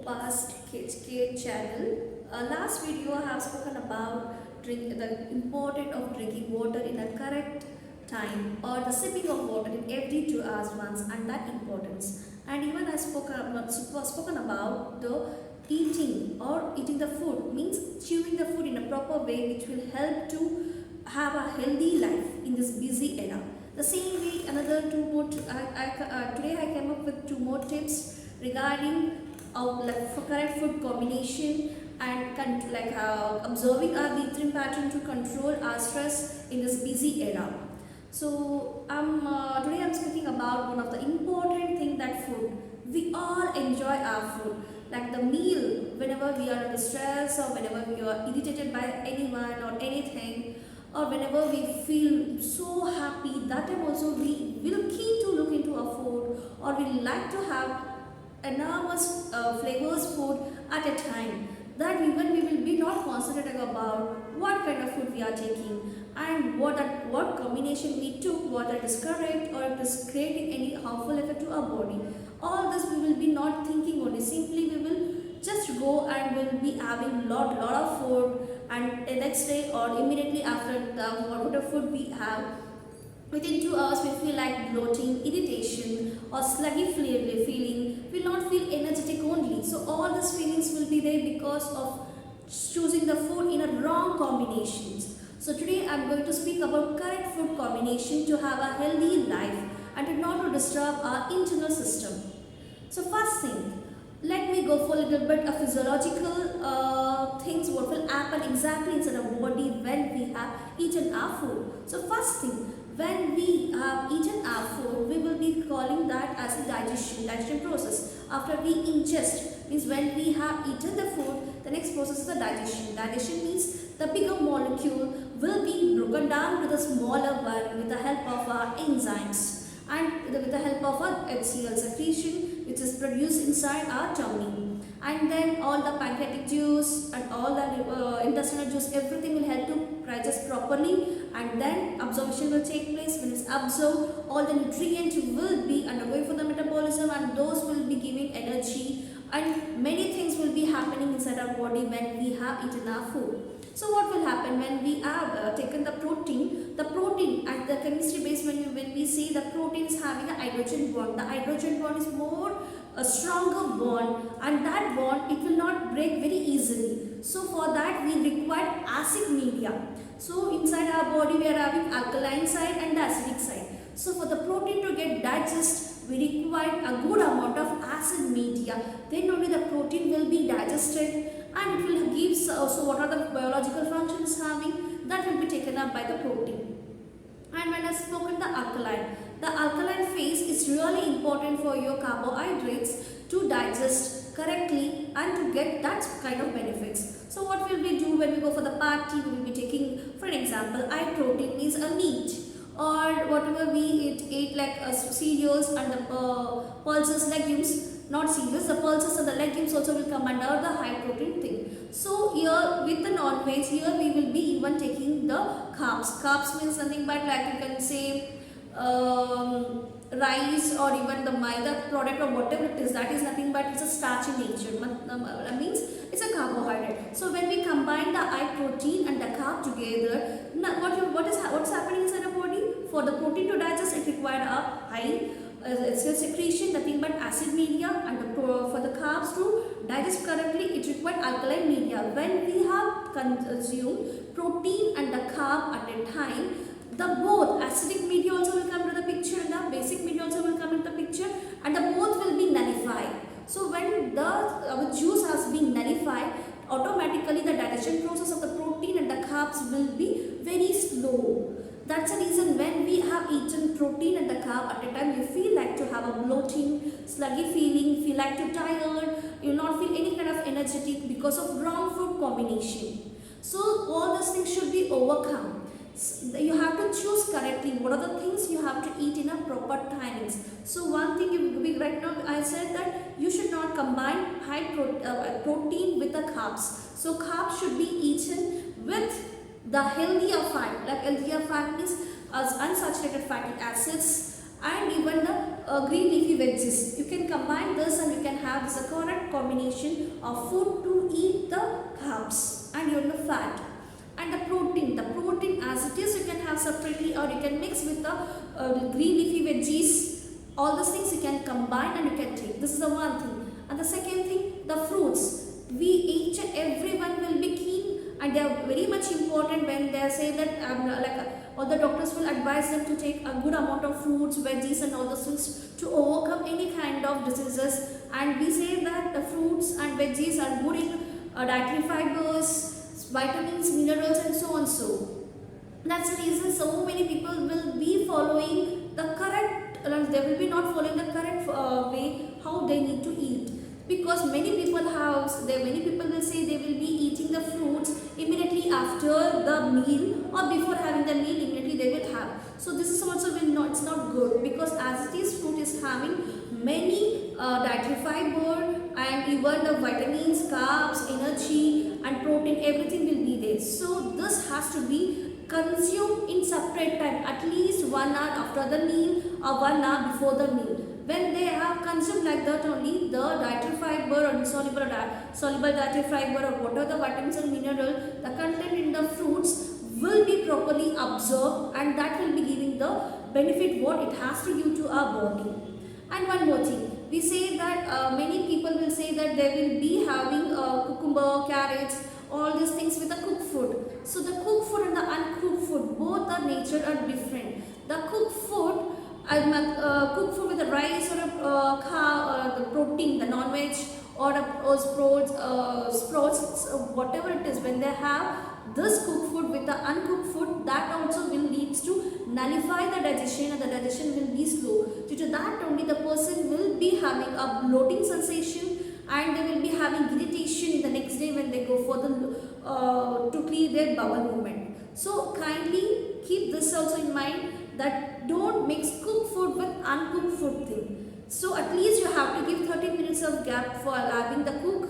past KHK channel. Last video I have spoken about the importance of drinking water in a correct time or the sipping of water in every 2 hours once and that importance. And even I spoken about the eating the food means chewing the food in a proper way which will help to have a healthy life in this busy era. The same way, another two more. Today I came up with two more tips regarding like for correct food combination and observing our breathing pattern to control our stress in this busy era. So today I'm speaking about one of the important thing that food. We all enjoy our food. Like the meal, whenever we are under stress or whenever we are irritated by anyone or anything, or whenever we feel so happy, that time also we will keen to look into our food, or we like to have enormous flavors food at a time, that even we will be not concentrating about what kind of food we are taking and what combination we took, whether it is correct or it is creating any harmful effect to our body. All this we will be not thinking only, simply we will just go and will be having lot of food, and the next day or immediately after the whatever food we have, within 2 hours we feel like bloating, irritation or sluggy feeling, will not feel energetic only. So all these feelings will be there because of choosing the food in a wrong combinations. So today I am going to speak about correct food combination to have a healthy life and to not to disturb our internal system. So first thing, let me go for a little bit of physiological things what will happen exactly inside our body when we have eaten our food. So first thing, when we have eaten our food, we will be calling that as a digestion process. After we ingest, means when we have eaten the food, the next process is the digestion. Digestion means the bigger molecule will be broken down to the smaller one with the help of our enzymes and with the help of our HCl secretion, which is produced inside our tummy. And then all the pancreatic juice and all the intestinal juice, everything will help to digest properly, and then absorption will take place. When it's absorbed, all the nutrients will be undergoing for the metabolism, and those will be giving energy, and many things will be happening inside our body when we have eaten our food. So what will happen when we have taken the protein? The protein at the chemistry base, when we see the protein is having a hydrogen bond. The hydrogen bond is more a stronger bond, and that bond it will not break very easily. So for that we require acid media. So inside our body we are having alkaline side and the acidic side. So for the protein to get digest, we require a good amount of acid media. Then only the protein will be digested, and it will give, so what are the biological functions having, that will be taken up by the protein. And when I spoken the alkaline phase is really important for your carbohydrates to digest correctly and to get that kind of benefits. So what will we do when we go for the party? We will be taking, for example, high protein is a meat, or whatever we eat like cereals and the pulses, legumes, not cereals, the pulses and the legumes also will come under the high protein thing. So here with the non-veg, here we will be even taking the carbs. Carbs means nothing but, like you can say rice or even the maida product or whatever it is, that is nothing but it's a starch in nature. That means it's a carbohydrate. So when we combine the high protein and the carb together, what's happening inside the body? For the protein to digest, it requires a high HCl secretion, nothing but acid media, and for the carbs to digest correctly, it requires alkaline media. When we have consumed protein and the carb at a time, the both acidic media also will come to the picture, and the basic media also will come into the picture, and the both will be nullified. So when the juice has been nullified, automatically the digestion process of the protein and the carbs will be very slow. That's the reason when we have eaten protein and the carb at a time, you feel like to have a bloating, sluggy feeling, feel like to tired, you will not feel any kind of energetic because of wrong food combination. So all these things should be overcome. You have to choose correctly what are the things you have to eat in a proper timings. So one thing right now I said that you should not combine high protein with the carbs. So carbs should be eaten with the healthier fat. Like healthier fat means unsaturated fatty acids and even the green leafy veggies. You can combine this and you can have this correct combination of food to eat the carbs and fat. And the protein as it is you can have separately, or you can mix with the green leafy veggies. All those things you can combine and you can take. This is the one thing. And the second thing, the fruits. We each and everyone will be keen, and they are very much important when they say that all the doctors will advise them to take a good amount of fruits, veggies and all those things to overcome any kind of diseases. And we say that the fruits and veggies are good in dietary fibers, vitamins, minerals and so on. So that's the reason so many people will be following the correct, they will be not following the correct way how they need to eat. Because many people will say they will be eating the fruits immediately after the meal, or before having the meal immediately they will have. So this is also it's not good, because as it is, fruit is having many dietary fiber and even the vitamins, carbs, energy and protein, everything will be there. So this has to be consumed in separate time, at least 1 hour after the meal or 1 hour before the meal. When they have consumed like that only, the dietary fiber or insoluble dietary fiber or whatever the vitamins and mineral, the content in the fruits will be properly absorbed, and that will be giving the benefit what it has to give to our body. And one more thing, we say that many people will say that they will be having cucumber, carrots, all these things with the cooked food. So the cooked food and the uncooked food, both are nature are different. The cooked food, cook food with the rice or the protein, the non-veg or sprouts, whatever it is, when they have this cooked food with the uncooked food, that also will lead to nullify the digestion, and the digestion will be slow. Due to that only, the person will be having a bloating sensation, and they will be having irritation the next day when they go for the to clear their bowel movement. So kindly keep this also in mind, that don't mix cooked food with uncooked food thing. So at least you have to give 30 minutes of gap for having the cook,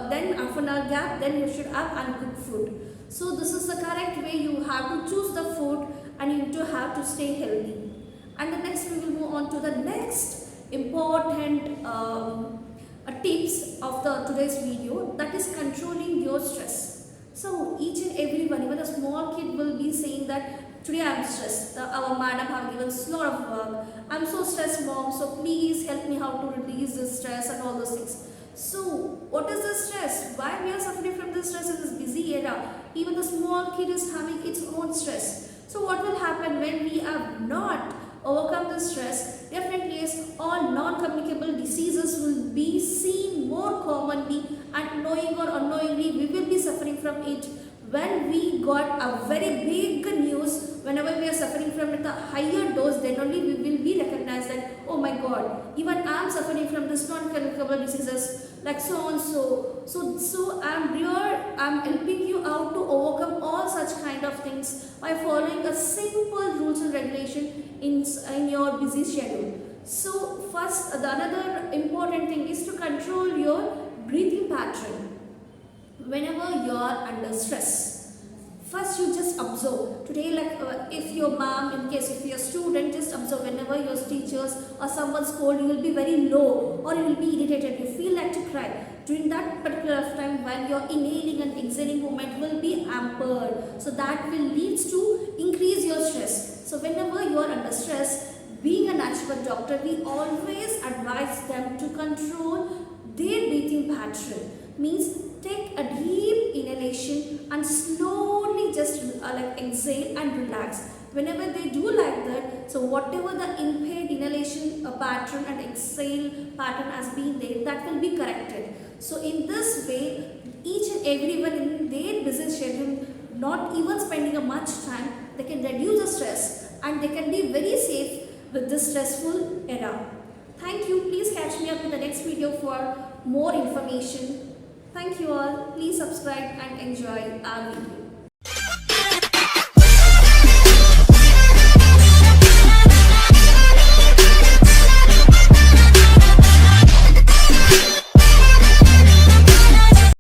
then half an hour gap, then you should have uncooked food. So this is the correct way you have to choose the food, and you have to stay healthy. And the next we will move on to the next important tips of today's video, that is controlling your stress. So each and everyone, even a small kid, will be saying that today I am stressed. Our madam have given a lot of work. I am so stressed, mom. So please help me how to release this stress and all those things. So what is the stress? Why we are suffering from this stress in this busy era? Even the small kid is having its own stress. So what will happen when we have not overcome the stress? Definitely yes, all non-communicable diseases will be seen more commonly, and knowing or unknowingly we will be suffering from it. When we got a very big news, whenever we are suffering from it, a higher dose, then only we will be recognized that, oh my god, even I am suffering from this non-communicable diseases, like so and so. So I am here, I am helping you out to overcome all such kind of things by following a simple rules and regulation in your busy schedule. So first, another important thing is to control your breathing pattern. Whenever you are under stress, first you just observe. Today, if your mom, in case if you're a student, just observe. Whenever your teachers or someone scold, you will be very low, or you will be irritated, you feel like to cry. During that particular time, while your inhaling and exhaling movement will be hampered, so that will lead to increase your stress. So whenever you are under stress, being a natural doctor, we always advise them to control their breathing pattern. Means take a deep inhalation and slowly just exhale and relax. Whenever they do like that, so whatever the impaired inhalation pattern and exhale pattern has been there, that will be corrected. So in this way, each and everyone in their busy schedule, not even spending a much time, they can reduce the stress, and they can be very safe with this stressful era. Thank you. Please catch me up in the next video for more information. Thank you all. Please subscribe and enjoy our video.